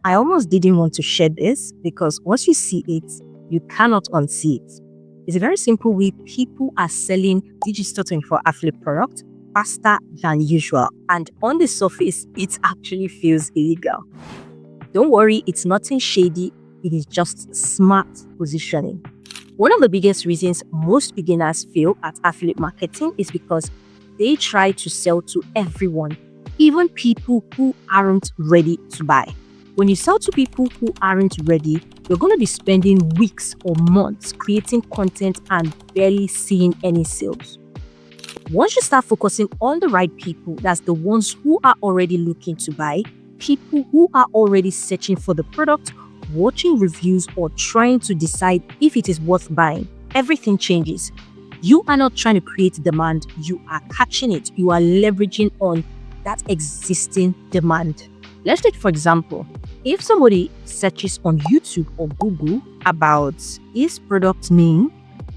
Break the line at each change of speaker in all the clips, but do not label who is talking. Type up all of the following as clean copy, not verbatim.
I almost didn't want to share this because once you see it, you cannot unsee it. It's a very simple way people are selling Digistore24 affiliate product faster than usual. And on the surface, it actually feels illegal. Don't worry, it's nothing shady. It is just smart positioning. One of the biggest reasons most beginners fail at affiliate marketing is because they try to sell to everyone, even people who aren't ready to buy. When you sell to people who aren't ready, you're going to be spending weeks or months creating content and barely seeing any sales. Once you start focusing on the right people, that's the ones who are already looking to buy, people who are already searching for the product, watching reviews, or trying to decide if it is worth buying, everything changes. You are not trying to create demand, you are catching it. You are leveraging on that existing demand. Let's take, for example, if somebody searches on YouTube or Google about is product name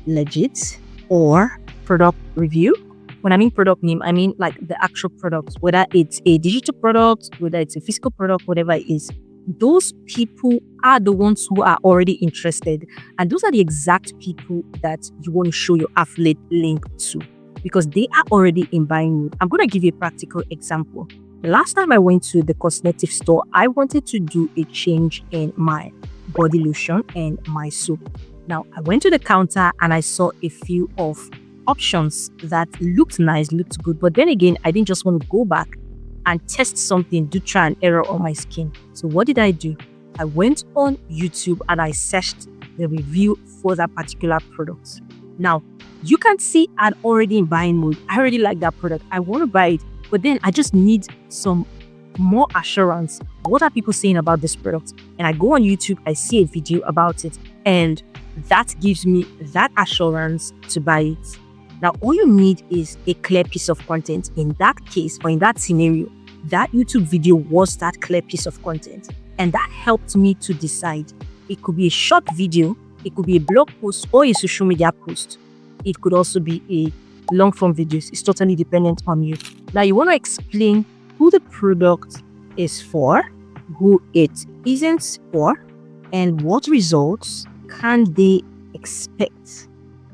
legit or product review. When I mean product name, I mean like the actual product, whether it's a digital product, whether it's a physical product, whatever it is. Those people are the ones who are already interested. And those are the exact people that you want to show your affiliate link to because they are already in buying mood. I'm going to give you a practical example. The last time I went to the cosmetic store, I wanted to do a change in my body lotion and my soap. Now, I went to the counter and I saw a few of options that looked nice, looked good. But then again, I didn't just want to go back and test something, do try and error on my skin. So what did I do? I went on YouTube and I searched the review for that particular product. Now, you can see I'm already in buying mode. I already like that product. I want to buy it. But then I just need some more assurance. What are people saying about this product? And I go on YouTube, I see a video about it, and that gives me that assurance to buy it. Now, all you need is a clear piece of content. In that case, or in that scenario, that YouTube video was that clear piece of content. And that helped me to decide. It could be a short video, it could be a blog post or a social media post. It could also be a long form videos. It's totally dependent on you. Now, you want to explain who the product is for, who it isn't for, and what results can they expect.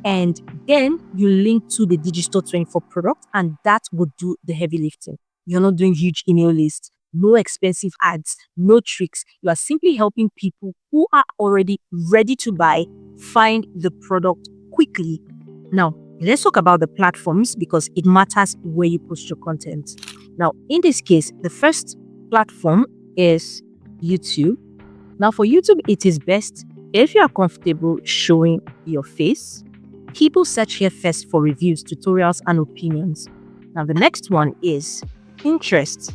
And then you link to the Digistore24 product, and that would do the heavy lifting. You're not doing huge email lists, no expensive ads, no tricks. You are simply helping people who are already ready to buy find the product quickly. Now, let's talk about the platforms because it matters where you post your content. Now, in this case, the first platform is YouTube. Now, for YouTube, it is best if you are comfortable showing your face. People search here first for reviews, tutorials, and opinions. Now, the next one is Pinterest.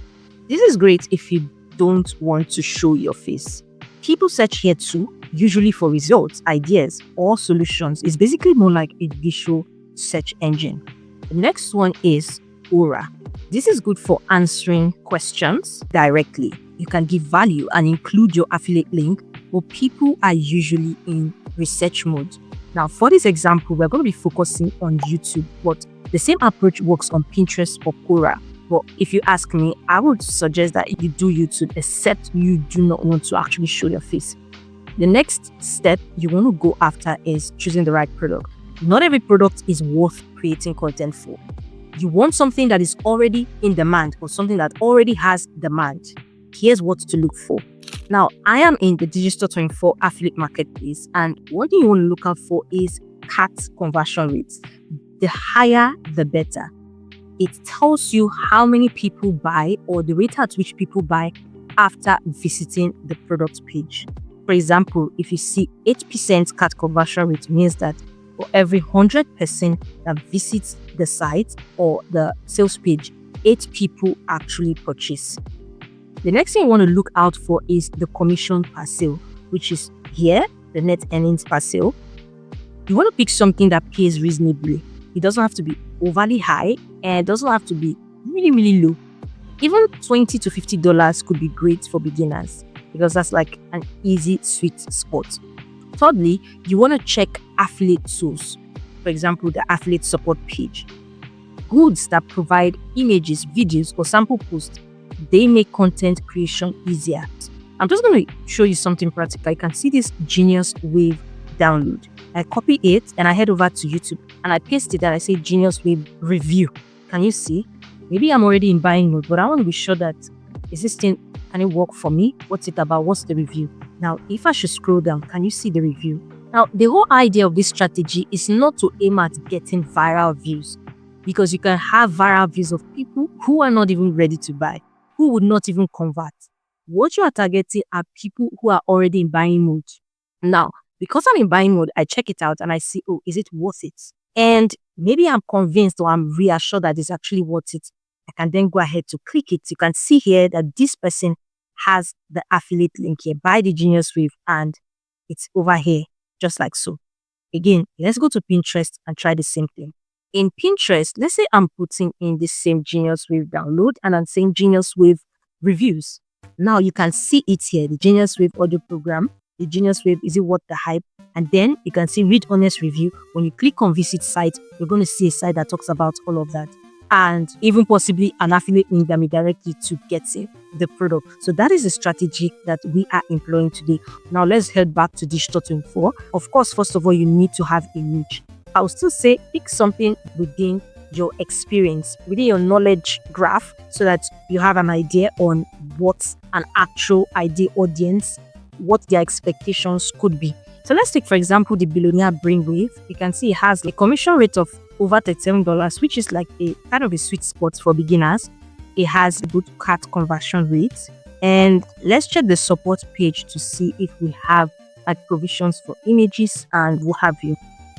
This is great if you don't want to show your face. People search here too, usually for results, ideas, or solutions. It's basically more like a visual search engine. The next one is Aura. This is good for answering questions directly. You can give value and include your affiliate link, but people are usually in research mode. Now, for this example, we're going to be focusing on YouTube, but the same approach works on Pinterest or Quora. But if you ask me, I would suggest that you do YouTube, except you do not want to actually show your face. The next step you want to go after is choosing the right product. Not every product is worth creating content for. You want something that is already in demand or something that already has demand. Here's what to look for. Now, I am in the Digistore24 affiliate marketplace, and one thing you want to look out for is CAC conversion rates. The higher, the better. It tells you how many people buy or the rate at which people buy after visiting the product page. For example, if you see 8% CAC conversion rate, means that for every 100 person that visits the site or the sales page, 8 people actually purchase. The next thing you want to look out for is the commission per sale, which is here, the net earnings per sale. You want to pick something that pays reasonably. It doesn't have to be overly high and it doesn't have to be really, really low. Even $20 to $50 could be great for beginners because that's like an easy sweet spot. Thirdly, you want to check affiliate tools. For example, the affiliate support page. Goods that provide images, videos, or sample posts, they make content creation easier. I'm just going to show you something practical. You can see this Genius Wave download. I copy it and I head over to YouTube and I paste it and I say Genius Wave review. Can you see? Maybe I'm already in buying mode, but I want to be sure that is this thing, can it work for me? What's it about? What's the review? Now, if I should scroll down, can you see the review? Now, the whole idea of this strategy is not to aim at getting viral views, because you can have viral views of people who are not even ready to buy, who would not even convert. What you are targeting are people who are already in buying mode. Now, because I'm in buying mode, I check it out and I see, oh, is it worth it? And maybe I'm convinced or I'm reassured that it's actually worth it. I can then go ahead to click it. You can see here that this person has the affiliate link here, buy the Genius Wave, and it's over here, just like so. Again, let's go to Pinterest and try the same thing. In Pinterest, let's say I'm putting in the same Genius Wave download and I'm saying Genius Wave reviews. Now you can see it here, the Genius Wave audio program, the Genius Wave, is it worth the hype? And then you can see read honest review. When you click on visit site, you're going to see a site that talks about all of that. And even possibly an affiliate link that may direct you to getting the product. So that is the strategy that we are employing today. Now let's head back to Digistore24. Of course, first of all, you need to have a niche. I'll still say pick something within your experience, within your knowledge graph, so that you have an idea on what an actual ideal audience, what their expectations could be. So let's take, for example, the Billionaire Brainwave. You can see it has a commission rate of over $37, which is like a kind of a sweet spot for beginners. It has a good cart conversion rate. And let's check the support page to see if we have like provisions for images and what have you.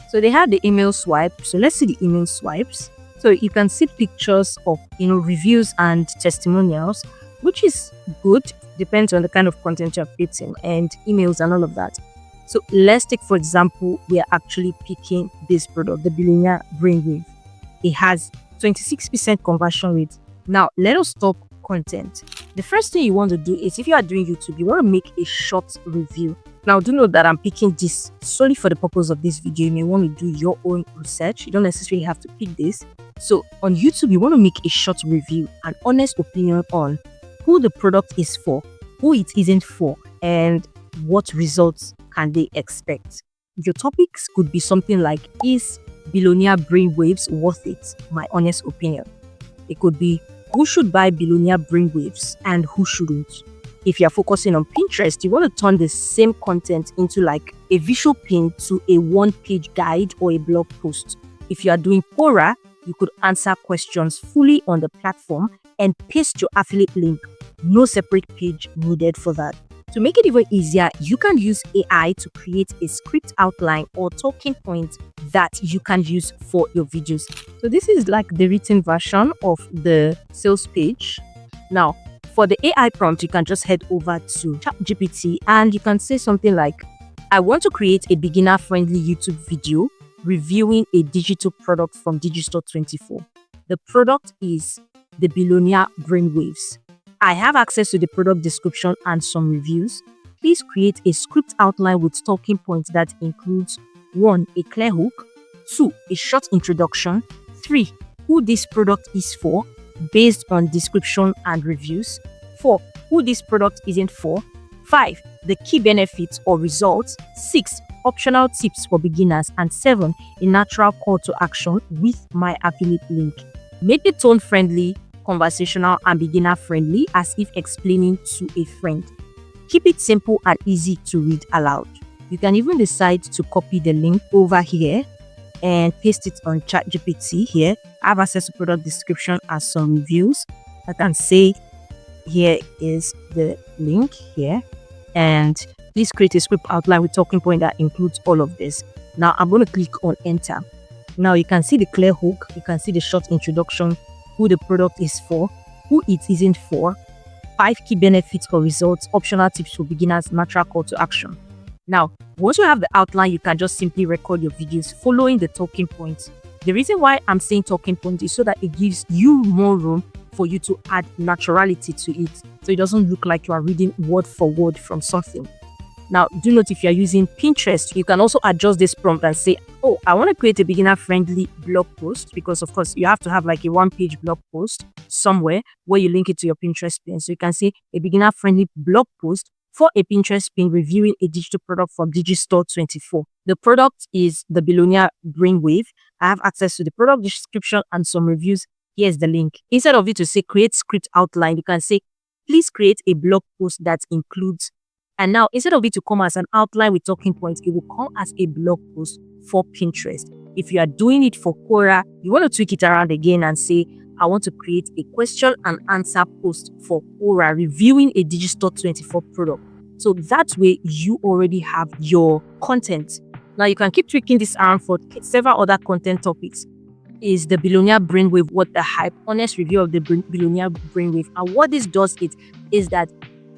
So they have the email swipe. So let's see the email swipes. So you can see pictures of, reviews and testimonials, which is good. Depends on the kind of content you're creating and emails and all of that. So let's take, for example, we are actually picking this product, the Billionaire Brainwave. It has 26% conversion rate. Now, let us talk content. The first thing you want to do is, if you are doing YouTube, you want to make a short review. Now, do note that I'm picking this solely for the purpose of this video. You may want to do your own research. You don't necessarily have to pick this. So on YouTube, you want to make a short review, an honest opinion on who the product is for, who it isn't for, and what results can they expect. Your topics could be something like, is Billionaire Brainwaves worth it? My honest opinion. It could be, who should buy Billionaire Brainwaves and who shouldn't? If you're focusing on Pinterest, you want to turn the same content into like a visual pin to a one-page guide or a blog post. If you are doing Quora, you could answer questions fully on the platform and paste your affiliate link. No separate page needed for that. To make it even easier, you can use AI to create a script outline or talking point that you can use for your videos. So this is like the written version of the sales page. Now, for the AI prompt, you can just head over to ChatGPT and you can say something like, I want to create a beginner-friendly YouTube video reviewing a digital product from Digistore24. The product is the Billionaire Brainwaves. I have access to the product description and some reviews. Please create a script outline with talking points that includes 1. A clear hook, 2. A short introduction, 3. Who this product is for based on description and reviews, 4. Who this product isn't for, 5. The key benefits or results, 6. Optional tips for beginners, and 7. A natural call to action with my affiliate link. Make the tone friendly, conversational, and beginner friendly, as if explaining to a friend. Keep it simple and easy to read aloud. You can even decide to copy the link over here and paste it on ChatGPT here. I have access to product description and some reviews. I can say, here is the link here, and please create a script outline with talking point that includes all of this. Now I'm going to click on enter. Now you can see the clear hook, you can see the short introduction, who the product is for, who it isn't for, 5 key benefits or results, optional tips for beginners, natural call to action. Now, once you have the outline, you can just simply record your videos following the talking points. The reason why I'm saying talking point is so that it gives you more room for you to add naturality to it, so it doesn't look like you are reading word for word from something. Now, do note, if you're using Pinterest, you can also adjust this prompt and say, oh, I want to create a beginner-friendly blog post, because of course you have to have like a one-page blog post somewhere where you link it to your Pinterest pin. So you can say a beginner-friendly blog post for a Pinterest pin reviewing a digital product from Digistore24. The product is the Billionaire Brainwave. I have access to the product description and some reviews. Here's the link. Instead of you to say create script outline, you can say please create a blog post that includes. And now instead of it to come as an outline with talking points, it will come as a blog post for Pinterest. If you are doing it for Quora, you want to tweak it around again and say, I want to create a question and answer post for Quora reviewing a Digistore24 product. So that way you already have your content. Now you can keep tweaking this around for several other content topics. Is the Billionaire Brainwave what the hype? Honest review of the Billionaire Brainwave. And what this does is that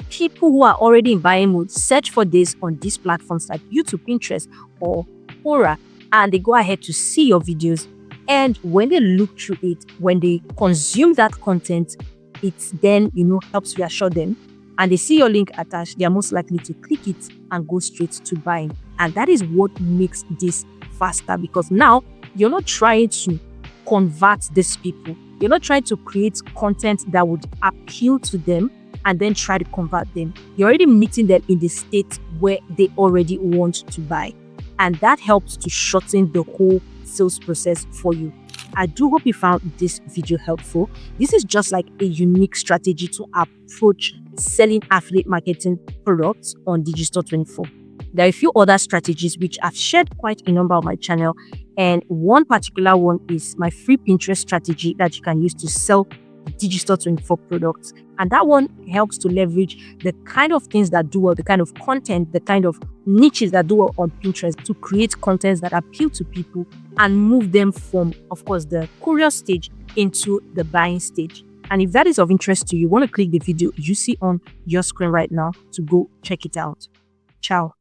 people who are already in buying mode search for this on these platforms like YouTube, Pinterest, or Quora, and they go ahead to see your videos. And when they look through it, when they consume that content, it then helps reassure them. And they see your link attached, they are most likely to click it and go straight to buying. And that is what makes this faster, because now you're not trying to convert these people. You're not trying to create content that would appeal to them and then try to convert them. You're already meeting them in the state where they already want to buy. And that helps to shorten the whole sales process for you. I do hope you found this video helpful. This is just like a unique strategy to approach selling affiliate marketing products on Digistore24. There are a few other strategies which I've shared quite a number on my channel, and one particular one is my free Pinterest strategy that you can use to sell Digistore24 products. And that one helps to leverage the kind of things that do well, the kind of content, the kind of niches that do well on Pinterest to create contents that appeal to people and move them from, of course, the curious stage into the buying stage. And if that is of interest to you, want to click the video you see on your screen right now to go check it out. Ciao.